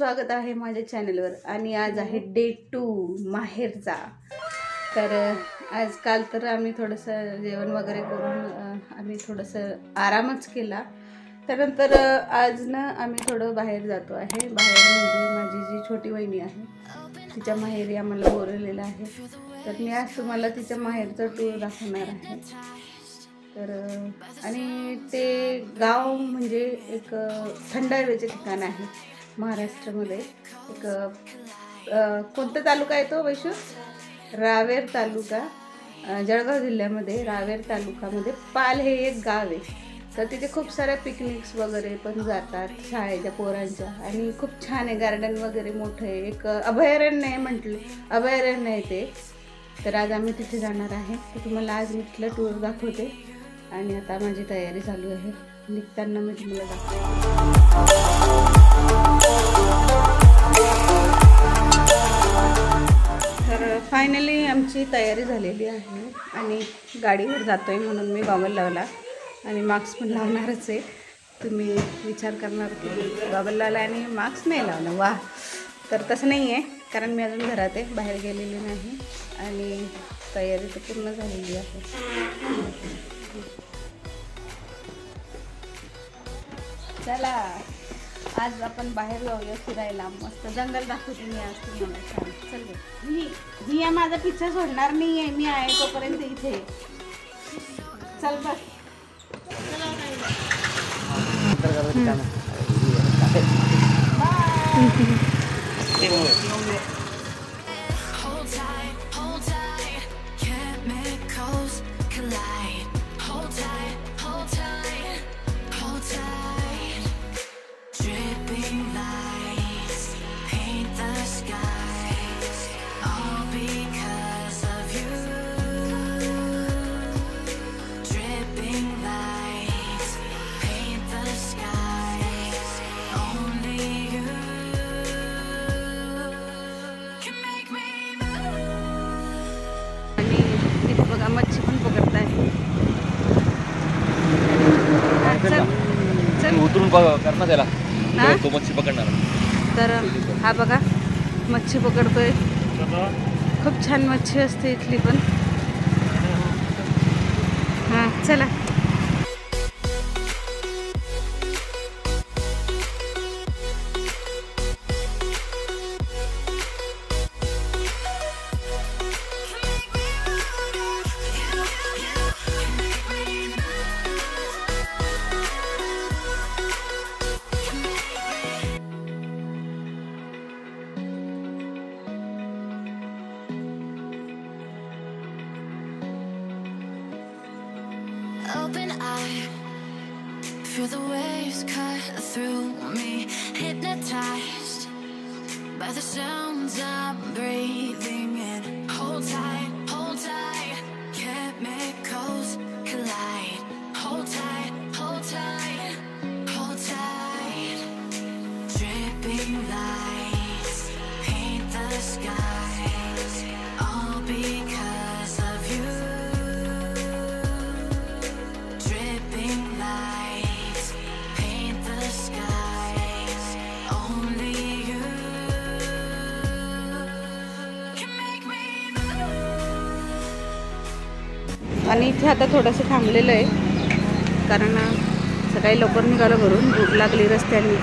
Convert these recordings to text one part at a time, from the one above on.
स्वागत आहे माझ्या चॅनलवर। आणि आज आहे डे 2 माहेरचा। तर आज काल तर आम्ही थोडंसं जेवण वगैरे करून आम्ही थोडंसं आरामच केला। त्यानंतर आज ना आम्ही थोडं बाहेर जातो आहे। बाहेर म्हणजे माझी जी छोटी वहिनी आहे तिच्या माहेरी आम्हाला बोलवलेलं आहे। तर मी आज तुम्हाला तिच्या माहेरचा टूर दाखवणार आहे। तर आणि ते गाव म्हणजे एक थंड हवेचे ठिकाण आहे महाराष्ट्रामध्ये। एक कोणता तालुका आहे तो वैशू? रावेर तालुका, जळगाव जिल्ह्यामध्ये रावेर तालुक्यामध्ये पाल हे एक गाव आहे। तर तिथे खूप साऱ्या पिकनिक्स वगैरे पण जातात शाळेच्या पोरांच्या। आणि खूप छान आहे, गार्डन वगैरे मोठं आहे, एक अभयारण्य आहे, म्हटलं अभयारण्य आहे ते। तर आज आम्ही तिथे जाणार आहे। तर तुम्हाला आज मी तिथलं टूर दाखवते। आणि आता माझी तयारी चालू आहे, निघताना मी तुम्हाला दाखवते। तर फायनली आमची तयारी झालेली आहे आणि गाडीवर जातोय म्हणून मी गॉगल लावला आणि मास्क पण लावणारच आहे। तुम्ही विचार करणार की गॉगल लावला आणि मास्क नाही लावला, वा। तर तसं नाही आहे, कारण मी अजून घरात आहे, बाहेर गेलेली नाही आणि तयारी तर पूर्ण झालेली आहे। चला आज आपण बाहेर जाऊया फिरायला, मस्त जंगल दाखवते मी आज तुम्हाला छान। चल गं, ही या माझा पिच्छा सोडणार नाही आहे, मी आहे तोपर्यंत इथे। चल बस। मच्छी पण पकडताय, उतरून करणार त्याला, तो मच्छी पकडणार। तर हा बघा मच्छी पकडतोय, खूप छान मच्छी असते इथली पण। हां चला। Open eye, feel the waves cut through me, hypnotized by the sounds I'm breathing in. Hold tight, chemicals collide. Hold tight, hold tight. Dripping lights paint the skies, all because of you. आणि इथे आता थोडंसं थांबलेलं आहे, कारण सकाळी लवकर निघालं घरून, भूक लागली रस्त्याने।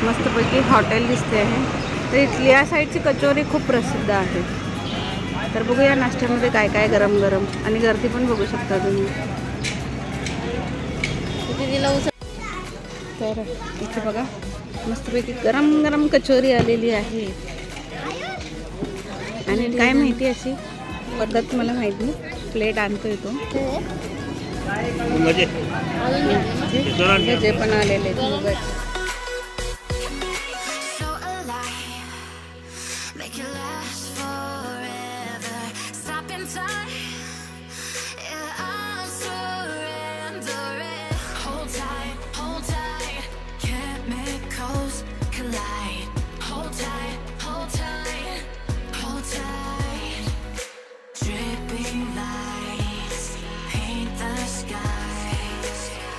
मस्तपैकी हॉटेल दिसते आहे। तर इथली या साईडची कचोरी खूप प्रसिद्ध आहे। तर बघूया नाश्त्यामध्ये काय काय गरम गरम, आणि गर्दी पण बघू शकता तुम्ही। तर इथे बघा मस्तपैकी गरम गरम कचोरी आलेली आहे। आणि काय माहिती अशी पद्धत मला माहिती नाही, प्लेट आणतोय तो जे पण आलेले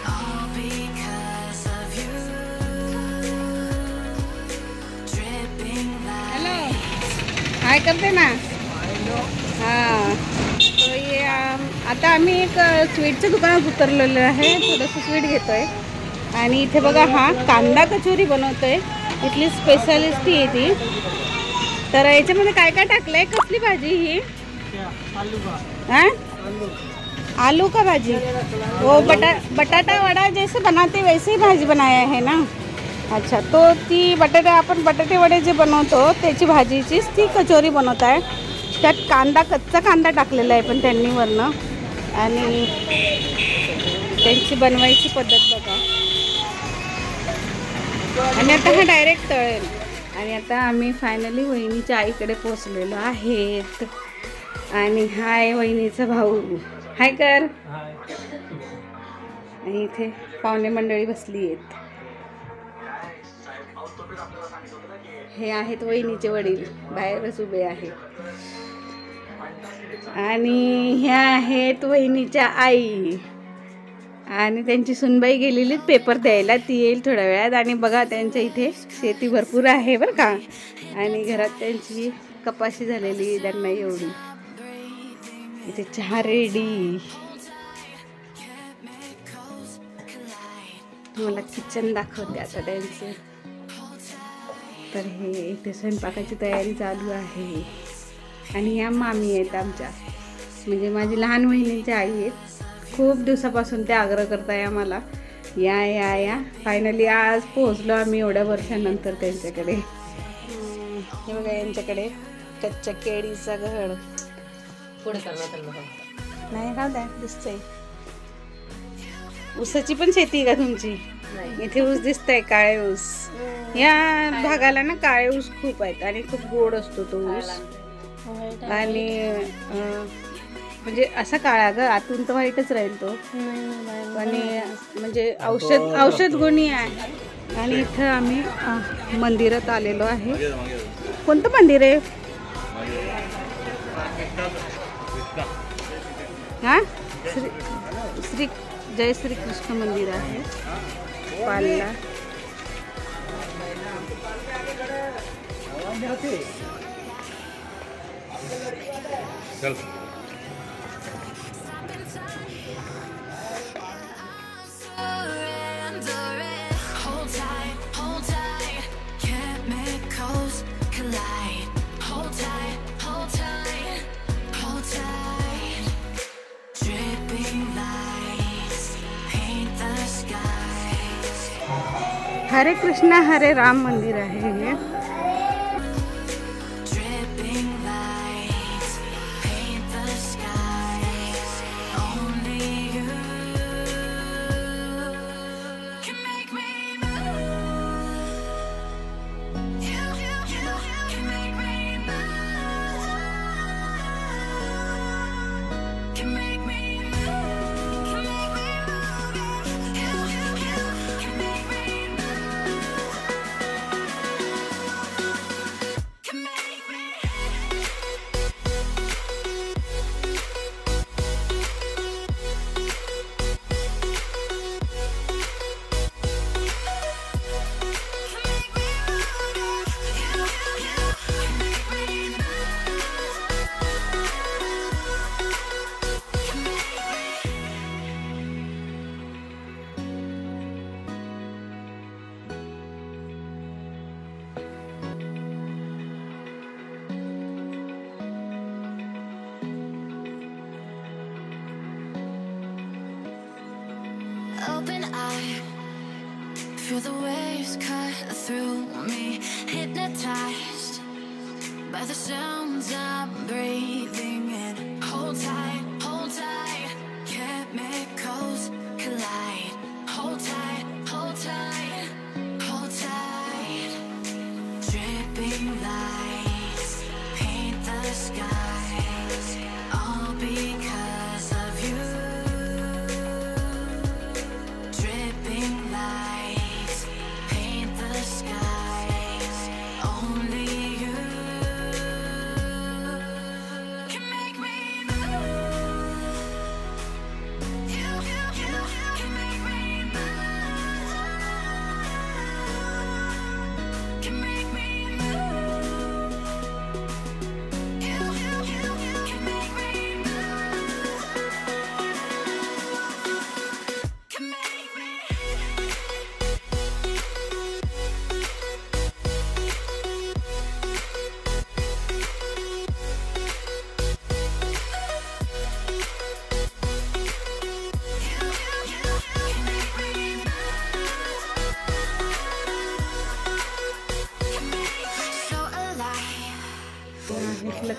All because of you. हाय करते ना. हां तो ये आता आम्ही एक स्वीटच्या दुकानात उतरलेलो आहे. थोडंसं स्वीट घेतो आहे. आणि इथे बघा हा कांदा कचोरी बनवतो आहे. इथली स्पेशालिस्टी आहे ती. तर याच्यामध्ये काय काय टाकलं आहे? कसली भाजी ही? हां आलू का भाजी? वो बटाटा वडा जैसे बनाते वैसे ही भाजी बनाया है ना. अच्छा तो ती आपण बटाटे वडे जे बनवतो त्याची भाजीचीच ती कचोरी बनवत आहे. त्यात कच्चा कांदा टाकलेला आहे पण त्यांनी वरनं. आणि त्यांची बनवायची पद्धत बघा. आणि आता हा डायरेक्ट तळेल. आणि आता आम्ही फायनली वहिनीच्या आईकडे पोचलेलो आहेत. आणि हाय वहिनीचा भाऊ. हाय कर. आणि इथे पाहुणे मंडळी बसली आहेत. हे आहेत वहिनीचे वडील बाहेरच उभे आहेत. आणि ह्या आहेत वहिनीच्या आई. आणि त्यांची सुनबाई गेलेली पेपर द्यायला. ती येईल थोड्या वेळात. आणि बघा त्यांच्या इथे शेती भरपूर आहे बरं का. आणि घरात त्यांची कपाशी झालेली त्यांना एवढी. इथे चहा रेडी. तुम्हाला किचन दाखवते आता त्यांचे. तर हे इथे स्वयंपाकाची तयारी चालू आहे. आणि ह्या मामी आहेत आमच्या, म्हणजे माझी लहान बहिणीच्या आई आहेत. खूप दिवसापासून ते आग्रह करताय आम्हाला या या या. फायनली आज पोहोचलो आम्ही एवढ्या वर्षानंतर त्यांच्याकडे. हे बघा यांच्याकडे कच्च्या केळीचा घड. पुढे करणार नाही राहू द्या दिसतंय. ऊसाची पण शेती आहे का तुमची? इथे ऊस दिसतंय काळे ऊस. या भागाला ना काळे ऊस खूप आहेत आणि खूप गोड असतो तो ऊस. आणि म्हणजे असा काळा ग आतून तर व्हाईटच राहील तो. आणि म्हणजे औषध गुणी आहे. आणि इथं आम्ही मंदिरात आलेलो आहे. कोणतं मंदिर आहे? हा श्री जय श्री कृष्ण मंदिर आहे पालला. चल हरे कृष्णा हरे राम मंदिर आहे हे. Open eye, feel the waves cut through me, hypnotized by the sounds I'm breathing in. Hold tight, chemicals collide. Hold tight, hold tight. Dripping lights paint the skies, all because of you. Only you can make me move.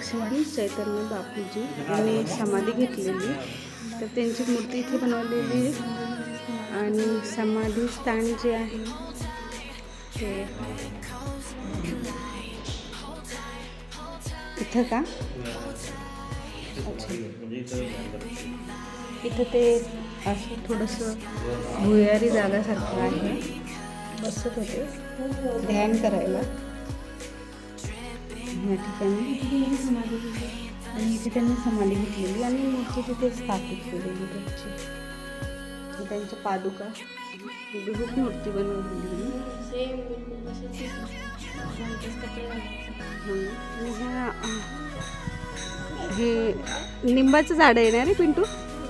Laxman चैतन्य बापूजी यांनी समाधी घेतलेली, तर त्यांची मूर्ती इथे बनवलेली आहे. आणि समाधी स्थान जे आहे ते इथं का? अच्छा, इथं ते असं थोडंसं भुयारी जागासारखं आहे. बसत होते ध्यान करायला या ठिकाणी, आणि इथे त्यांनी समाधी घेतलेली आणि मूर्ती तिथे स्थापित केलेली त्यांची. त्यांच्या पादुका खूप मूर्ती बनवलेली. हे निंबाचं झाड आहे ना रे पिंटू?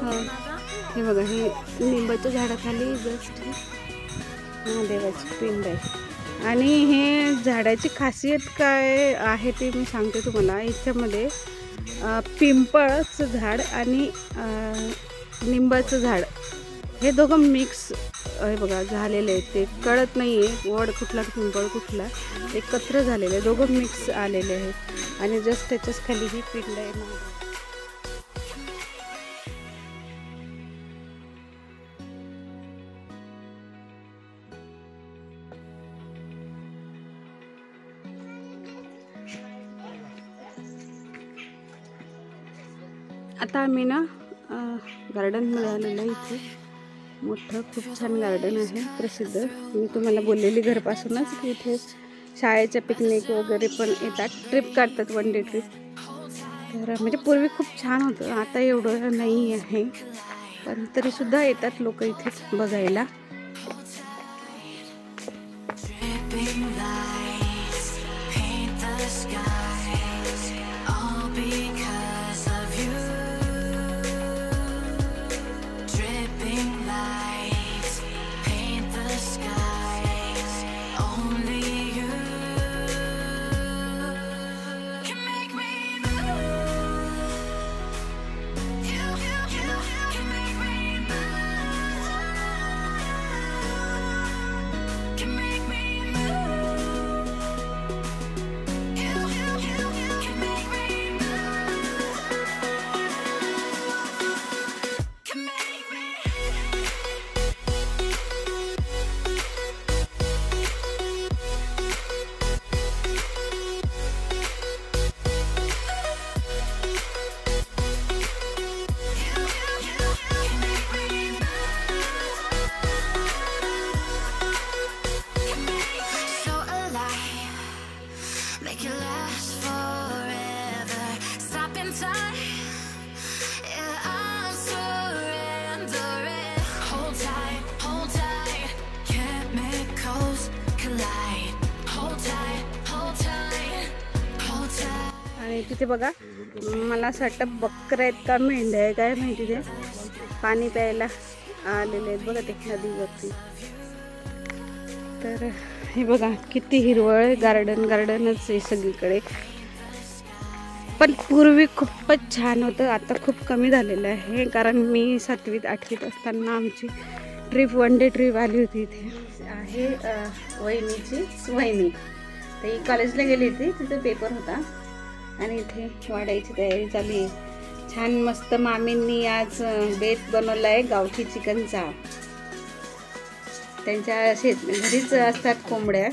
हां, हे बघा, हे निंबाच्या झाडाखाली जस्ट महादेवाची पिंड आहे. आणि हे झाडाची खासियत काय आहे ते मी सांगते तुम्हाला. याच्यामध्ये पिंपळाचं झाड आणि निंबाचं झाड हे दोघं मिक्स आहे बघा झालेले आहेत. ते कळत नाही आहे वड कुठला पिंपळ कुठला, एकत्र झालेले दोघं मिक्स आलेले आहेत. आणि जस्ट त्याच्याच खाली ही पिंड आहे. आता आम्ही ना गार्डनमध्ये आलेलो आहे. इथे मोठं खूप छान गार्डन आहे प्रसिद्ध. मी तुम्हाला बोललेली घरपासूनच की इथे शाळेच्या पिकनिक वगैरे पण येतात, ट्रिप काढतात, वन डे ट्रिप. तर म्हणजे पूर्वी खूप छान होतं, आता एवढं नाही आहे, पण तरीसुद्धा येतात लोक इथेच बघायला. आणि तिथे बघा, मला असं वाटतं बकऱ्या आहेत का मेंढ्या आहे काय माहिती, ते पाणी प्यायला आलेले आहेत बघा ते नदीवरती. तर हे बघा किती हिरवळ, गार्डनच आहे सगळीकडे. पण पूर्वी खूपच छान होतं, आता खूप कमी झालेलं आहे. कारण मी 7वीत 8वीत असताना आमची ट्रिप, वन डे ट्रिप आली होती. इथे आहे वहिनीची वहिनी, ती कॉलेजला गेली होती, तिचा पेपर होता आणि इथे वाढायची तयारी चालू आहे. छान मस्त मामींनी आज बेत बनवला आहे गावठी चिकनचा. त्यांच्या घरीच असतात कोंबड्या,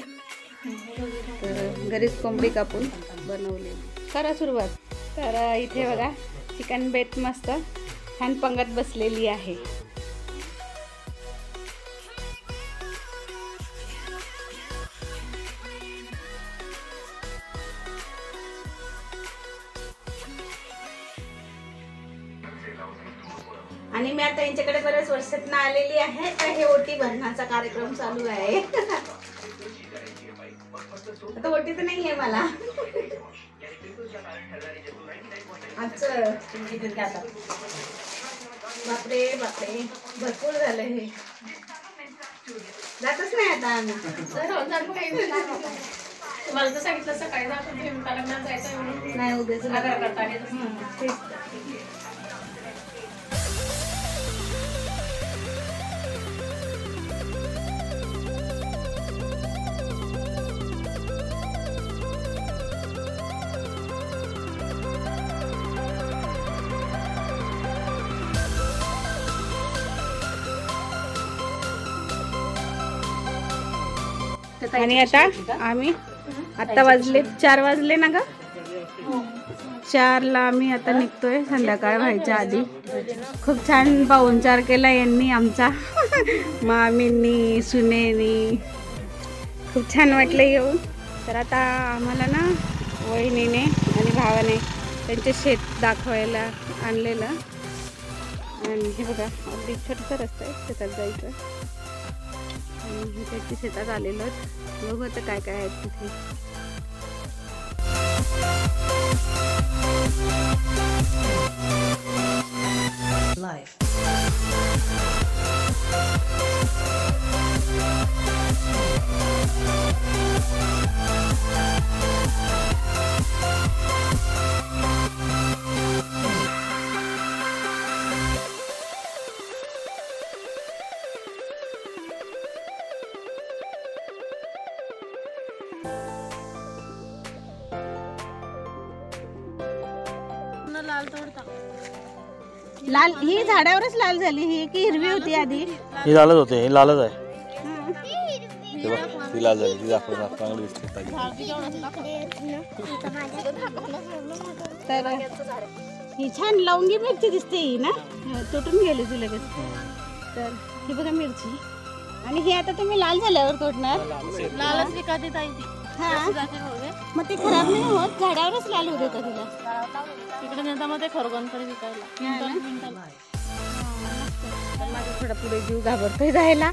तर घरीच कोंबडी कापून बनवलेली. करा सुरुवात. तर इथे बघा चिकन बेत मस्त छान पंगत बसलेली आहे. आणि मी आता यांच्याकडे बऱ्याच वर्षातून आलेली आहे, तर हे ओटी भरण्याचा कार्यक्रम चालू आहे. आता ओटी तर नाही आहे मला. बापरे बापरे, भरपूर झालं हे. जातच नाही आता आम्ही. तुम्हाला तर सांगितलं सकाळी जायचं नाही, उद्याच आणि आता आम्ही आता वाजले 4 वाजले ना ग 4ला आम्ही आता निघतोय संध्याकाळ व्हायच्या आधी. खूप छान पाहुणचार केला यांनी आमचा मामींनी सुनेनी. खूप छान वाटलं येऊन. तर आता आम्हाला ना वहिनीने आणि भावाने त्यांचे शेत दाखवायला आणलेलं. आणि हे बघा अगदी छोटंसं रस्ता आहे शेतात जायचं. आणि त्याची शेतात आलेलो बघू आता काय काय आहेत तिथे. लाल ही झाडावरच लाल झाली. ही की हिरवी होती आधी. ही लालच होते. ही लालच आहे. ते बघ ती लाल झाली. ती दाखव चांगली दिसते. तर ही छान लवंगी मिरची दिसते ही ना. तुटून गेली ती लगेच. तर ही बघा मिरची. आणि ही आता तुम्ही लाल झाल्यावर तोडणार. लालच विकत ताई. हा मग ते खराब नाही होत. झाडावरच लाल होत होतं तिला. तिकडे नेता मग ते खरगोनकडे विकायला. माझा थोडा पुढे जीव घाबरतोय जायला.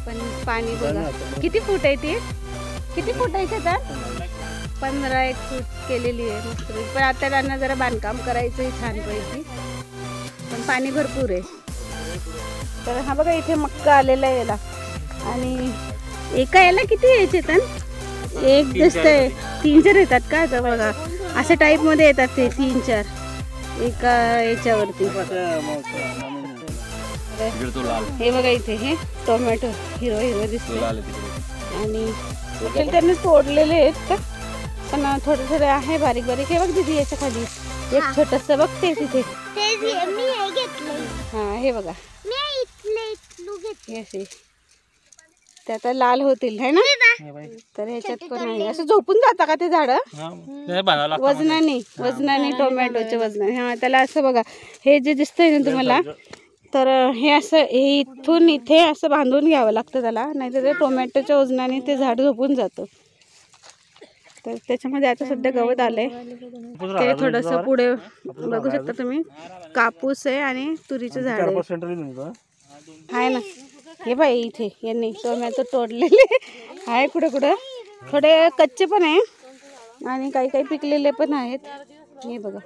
पण पाणी बघा किती फूट आहे ती. किती फूट आहे तर 15 फूट केलेली आहे मस्त. पण आता त्यांना जरा बांधकाम करायचं आहे छानपैकी. पण पाणी भरपूर आहे. तर हा बघा इथे मक्का आलेला आहे याला. आणि एका याला किती यायचे तर एक दिसतंय 3-4 येतात का आता बघा. अशा टाईपमध्ये येतात ते 3-4 एका याच्यावरती. हे बघा इथे हे टोमॅटो हिरवं हिरवं दिसतं. आणि त्यांनी तोडलेले आहेत का. पण थोडे थोडे आहे बारीक बारीक. हे बघ दीदी याच्या खाली एक छोटस बघते तिथे. हा हे बघा हे असे ते आता लाल होतील है ना. तर ह्याच्यात पण आहे. असं झोपून जाता का ते झाड वजनाने टोमॅटोचे वजनाने. हा त्याला असं बघा हे जे दिसतंय ना तुम्हाला. तर हे असं हे इथून इथे असं बांधून घ्यावं लागतं त्याला. नाहीतर ते टोमॅटोच्या वजनाने ते झाड झोपून जातं. तर त्याच्यामध्ये आता सध्या गवत आलंय. ते थोडंसं पुढे बघू शकता तुम्ही कापूस आहे आणि तुरीचं झाड आहे ना. हे बाई इथे यांनी टोमॅटो तोडलेले आहे. कुठं कुठं थोडे कच्चे पण आहे आणि काही काही पिकलेले पण आहेत. हे बघा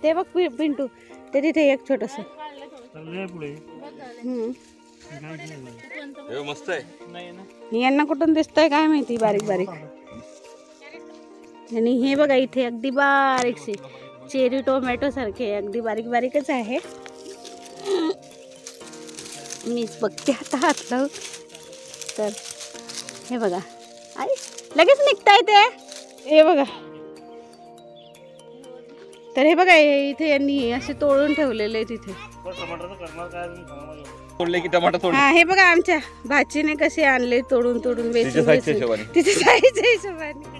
ते बघ पिंटू ते तिथे एक छोटस मस्त आहे. यांना कुठून दिसतंय काय माहिती बारीक बारीक. आणि हे बघा इथे अगदी बारीकसे चेरी टोमॅटो सारखे अगदी बारीक बारीकच आहे. मीच बघते आता हात लावून. तर हे बघा आई लगेच निघताय ते. हे बघा तर हे बघा इथे यांनी असे तोडून ठेवलेले तिथे. हा हे बघा आमच्या भाचीने कसे आणले तोडून तोडून वेचून तिथे जायच्या हिशोबाने.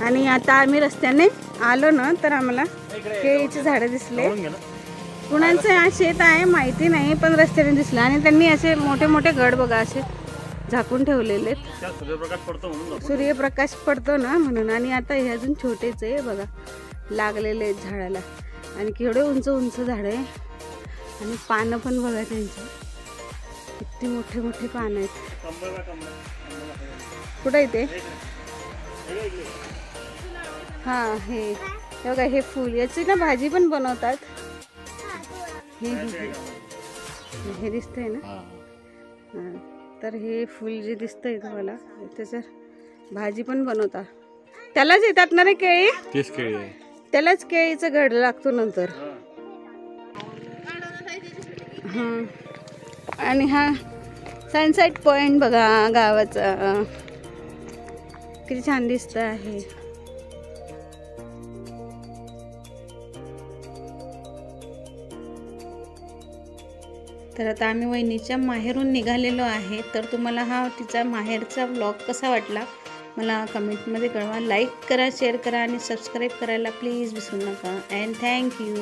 आणि आता आम्ही रस्त्याने आलो ना तर आम्हाला केळीची झाडं दिसले. कुणाचं शेत आहे माहिती नाही पण रस्त्याने दिसलं. आणि त्यांनी असे मोठे मोठे गड बघा असे झाकून ठेवलेले. सूर्यप्रकाश पडतो ना म्हणून. आणि आता हे अजून छोटेच आहे बघा लागलेले आहेत झाडाला. आणि केवढे उंच उंच झाड आहे. आणि पानं पण बघा त्यांची किती मोठे मोठे पानं आहेत. कुठं आहे ते. हां हे बघा हे फूल याची ना भाजी पण बनवतात. हे दिसतंय ना. हां तर हे फूल जे दिसतंय तुम्हाला त्याचं भाजी पण बनवतात. त्यालाच येतात ना रे केळी. त्यालाच केळीचं घड लागतो नंतर. हां आणि हा सनसेट पॉइंट बघा गावाचा. किती छान दिसत आहे. तर आता आम्ही वहिनीच्या माहेरून निघालेलो आहे. तर तुम्हाला हा तिचा माहेरचा व्लॉग कसा वाटला मला कमेंटमध्ये कळवा. लाईक करा, शेअर करा आणि सबस्क्राईब करायला प्लीज विसरू नका. And thank you.